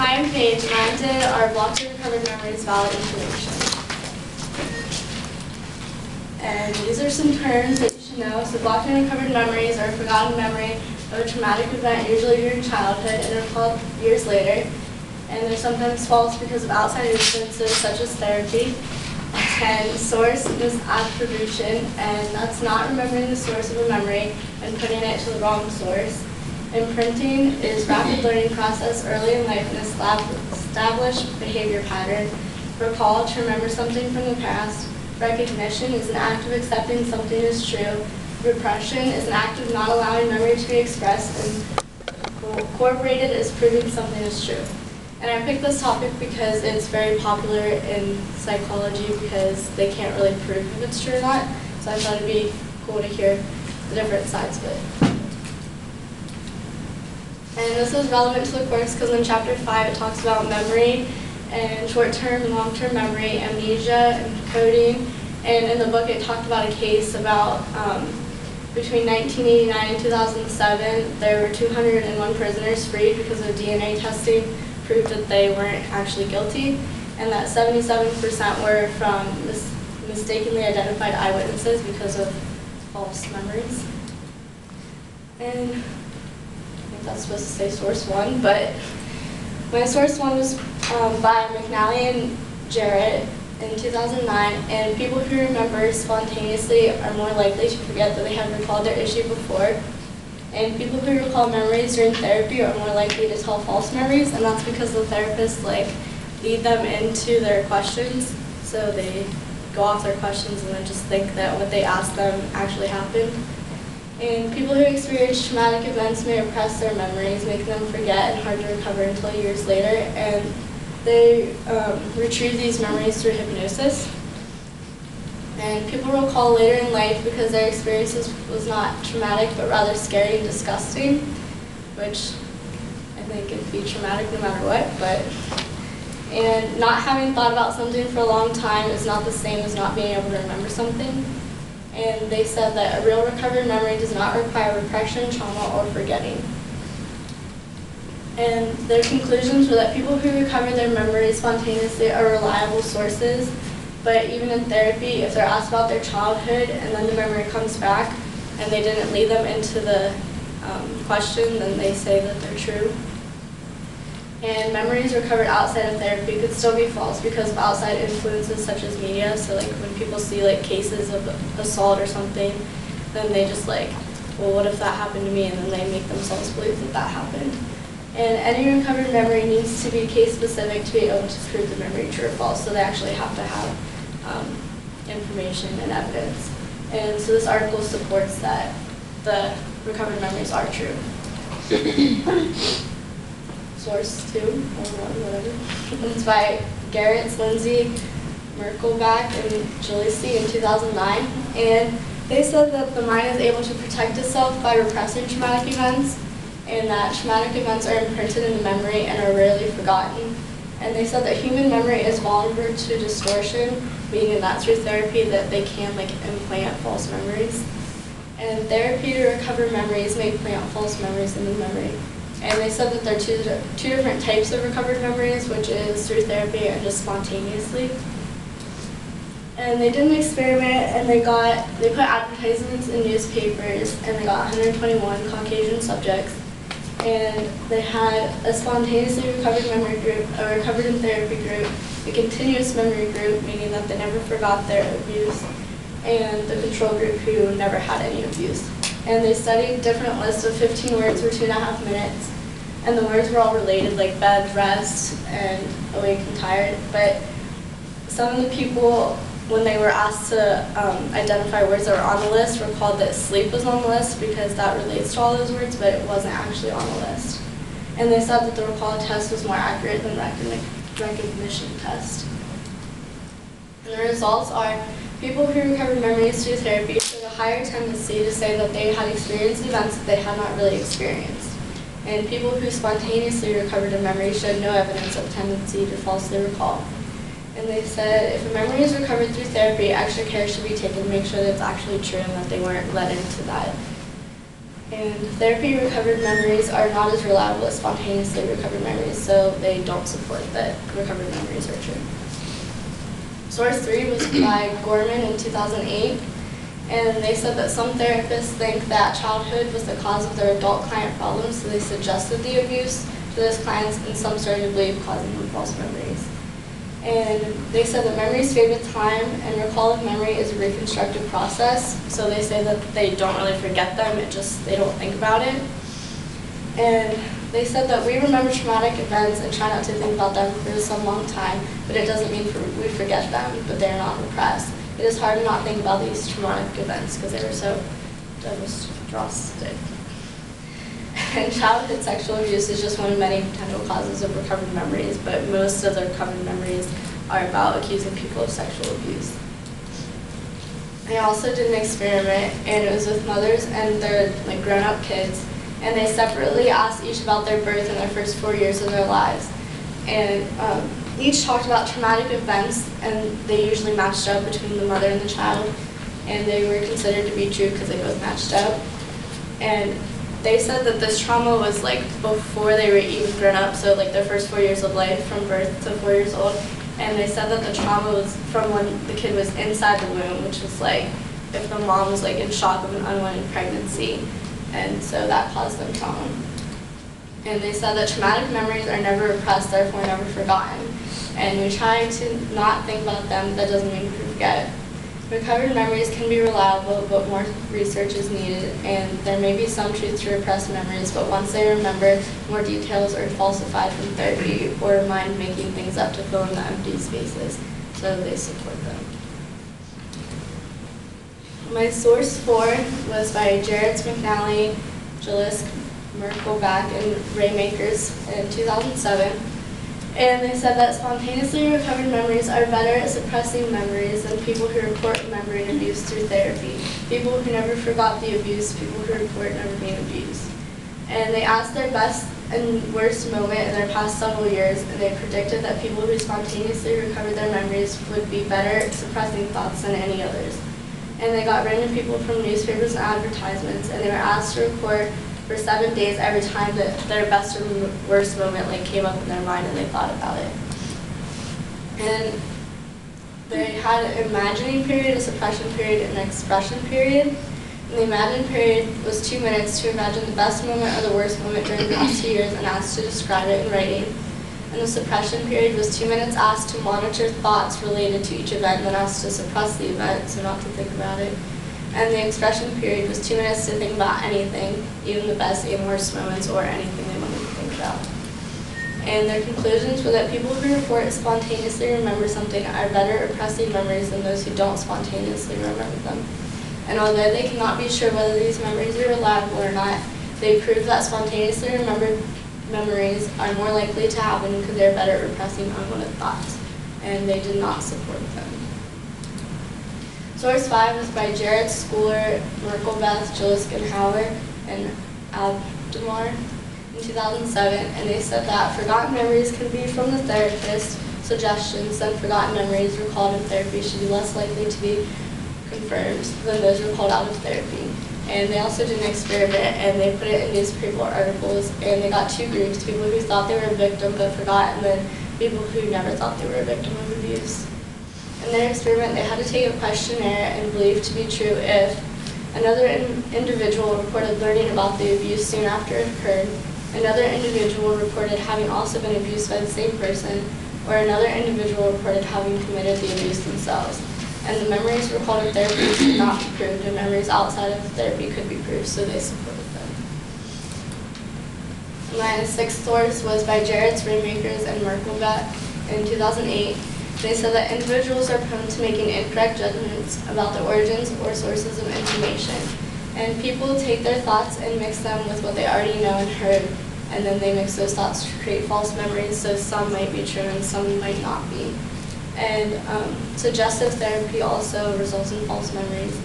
Hi, I'm Paige, and I did our blocked and recovered memories valid information. And these are some terms that you should know. So blocked and recovered memories are a forgotten memory of a traumatic event, usually during childhood, and recalled years later. And they're sometimes false because of outside influences such as therapy. 10, source misattribution, and that's not remembering the source of a memory and putting it to the wrong source. Imprinting is rapid learning process early in life and established behavior pattern. Recall, to remember something from the past. Recognition is an act of accepting something as true. Repression is an act of not allowing memory to be expressed, and incorporated is proving something is true. And I picked this topic because it's very popular in psychology because they can't really prove if it's true or not. So I thought it'd be cool to hear the different sides of it. And this is relevant to the course because in Chapter 5 it talks about memory and short-term and long-term memory, amnesia, and coding. And in the book it talked about a case about between 1989 and 2007, there were 201 prisoners freed because of DNA testing proved that they weren't actually guilty, and that 77% were from mistakenly identified eyewitnesses because of false memories. And I think that's supposed to say source one, but my source one was by McNally and Jarrett in 2009, and people who remember spontaneously are more likely to forget that they have recalled their issue before. And people who recall memories during therapy are more likely to tell false memories, and that's because the therapists lead them into their questions, so they go off their questions and then just think that what they asked them actually happened. And people who experience traumatic events may repress their memories, making them forget and hard to recover until years later, and they retrieve these memories through hypnosis. And people recall later in life because their experiences was not traumatic, but rather scary and disgusting, which I think could be traumatic no matter what. And not having thought about something for a long time is not the same as not being able to remember something. And they said that a real recovered memory does not require repression, trauma, or forgetting. And their conclusions were that people who recover their memories spontaneously are reliable sources. But even in therapy, if they're asked about their childhood and then the memory comes back and they didn't lead them into the question, then they say that they're true. And memories recovered outside of therapy could still be false because of outside influences such as media. So like when people see cases of assault or something, then they just well, what if that happened to me? And then they make themselves believe that that happened. And any recovered memory needs to be case specific to be able to prove the memory true or false. So they actually have to have information and evidence. And so this article supports that the recovered memories are true. Source 2 or 1, whatever. It's by Garrett, Lindsay, Merkelbach, and Gillespie in 2009. And they said that the mind is able to protect itself by repressing traumatic events, and that traumatic events are imprinted in the memory and are rarely forgotten. And they said that human memory is vulnerable to distortion, meaning that through therapy that they can implant false memories. And therapy to recover memories may plant false memories in the memory. And they said that there are two different types of recovered memories, which is through therapy and just spontaneously. And they did an experiment, and they put advertisements in newspapers, and they got 121 Caucasian subjects. And they had a spontaneously recovered memory group, a recovered in therapy group, a continuous memory group, meaning that they never forgot their abuse, and the control group who never had any abuse. And they studied different lists of 15 words for 2.5 minutes, and the words were all related, like bed, rest, and awake and tired. But some of the people, when they were asked to identify words that were on the list, recalled that sleep was on the list because that relates to all those words, but it wasn't actually on the list. And they said that the recall test was more accurate than recognition test. And the results are people who recovered memories through therapy showed a higher tendency to say that they had experienced events that they had not really experienced. And people who spontaneously recovered a memory showed no evidence of tendency to falsely recall. And they said if a memory is recovered through therapy, extra care should be taken to make sure that it's actually true and that they weren't led into that And therapy recovered memories are not as reliable as spontaneously recovered memories, so they don't support that recovered memories are true. Source 3 was by Gorman in 2008, and they said that some therapists think that childhood was the cause of their adult client problems, so they suggested the abuse to those clients, and some started to believe causing them false memories. And they said that memories fade with time, and recall of memory is a reconstructive process. So they say that they don't really forget them, they don't think about it. And they said that we remember traumatic events and try not to think about them for some long time, but it doesn't mean we forget them, but they're not repressed. It is hard to not think about these traumatic events because they were so devastating. And childhood sexual abuse is just one of many potential causes of recovered memories, but most of the recovered memories are about accusing people of sexual abuse. I also did an experiment, and it was with mothers and their grown-up kids, and they separately asked each about their birth and their first 4 years of their lives. And each talked about traumatic events, and they usually matched up between the mother and the child, and they were considered to be true because they both matched up. And they said that this trauma was before they were even grown up, so their first 4 years of life from birth to 4 years old. And they said that the trauma was from when the kid was inside the womb, which was if the mom was in shock of an unwanted pregnancy. And so that caused them trauma. And they said that traumatic memories are never repressed, therefore never forgotten. And we try to not think about them, that doesn't mean we forget. Recovered memories can be reliable, but more research is needed, and there may be some truth to repressed memories, but once they remember, more details are falsified from therapy or mind making things up to fill in the empty spaces, so they support them. My source 4 was by Jared McNally, Julius Merkelbach, and Ray Makers in 2007. And they said that spontaneously recovered memories are better at suppressing memories than people who report remembering abuse through therapy, people who never forgot the abuse, people who report never being abused. And they asked their best and worst moment in their past several years, and they predicted that people who spontaneously recovered their memories would be better at suppressing thoughts than any others. And they got random people from newspapers and advertisements, and they were asked to record for 7 days every time that their best or worst moment came up in their mind and they thought about it. And they had an imagining period, a suppression period, and an expression period. And the imagining period was 2 minutes to imagine the best moment or the worst moment during the past 2 years and asked to describe it in writing. And the suppression period was 2 minutes asked to monitor thoughts related to each event and then asked to suppress the event, so not to think about it. And the expression period was 2 minutes to think about anything, even the best and worst moments or anything they wanted to think about. And their conclusions were that people who report spontaneously remember something are better at repressing memories than those who don't spontaneously remember them. And although they cannot be sure whether these memories are reliable or not, they prove that spontaneously remembered memories are more likely to happen because they're better at repressing unwanted thoughts. And they did not support them. Source 5 was by Jared Schooler, Merkelbach, Julius Hauer, and Abdamar in 2007, and they said that forgotten memories can be from the therapist suggestions, then forgotten memories recalled in therapy should be less likely to be confirmed than those recalled out of therapy. And they also did an experiment, and they put it in newspaper articles, and they got 2 groups, people who thought they were a victim but forgot, and then people who never thought they were a victim of abuse. In their experiment, they had to take a questionnaire and believe to be true if another individual reported learning about the abuse soon after it occurred, another individual reported having also been abused by the same person, or another individual reported having committed the abuse themselves. And the memories recalled in therapy could not be proved, and memories outside of therapy could be proved, so they supported them. My 6th source was by Jared Makers and Merkelbach in 2008. They said that individuals are prone to making incorrect judgments about the origins or sources of information. And people take their thoughts and mix them with what they already know and heard, and then they mix those thoughts to create false memories, so some might be true and some might not be. And suggestive therapy also results in false memories.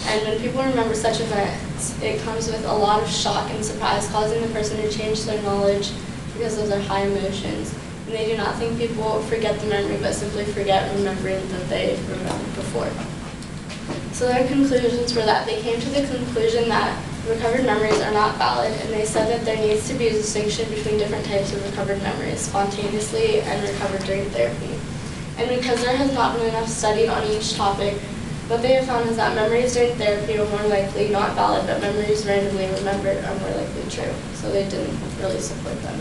And when people remember such events, it comes with a lot of shock and surprise, causing the person to change their knowledge because of their high emotions. And they do not think people forget the memory, but simply forget remembering that they remembered before. So their conclusions were that they came to the conclusion that recovered memories are not valid, and they said that there needs to be a distinction between different types of recovered memories, spontaneously and recovered during therapy. And because there has not been enough studied on each topic, what they have found is that memories during therapy are more likely not valid, but memories randomly remembered are more likely true. So they didn't really support them.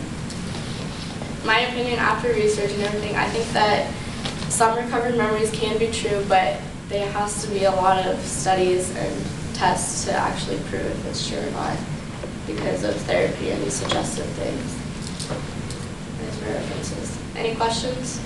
My opinion, after research and everything, I think that some recovered memories can be true, but there has to be a lot of studies and tests to actually prove if it's true or not because of therapy and these suggestive things. There's my references. Any questions?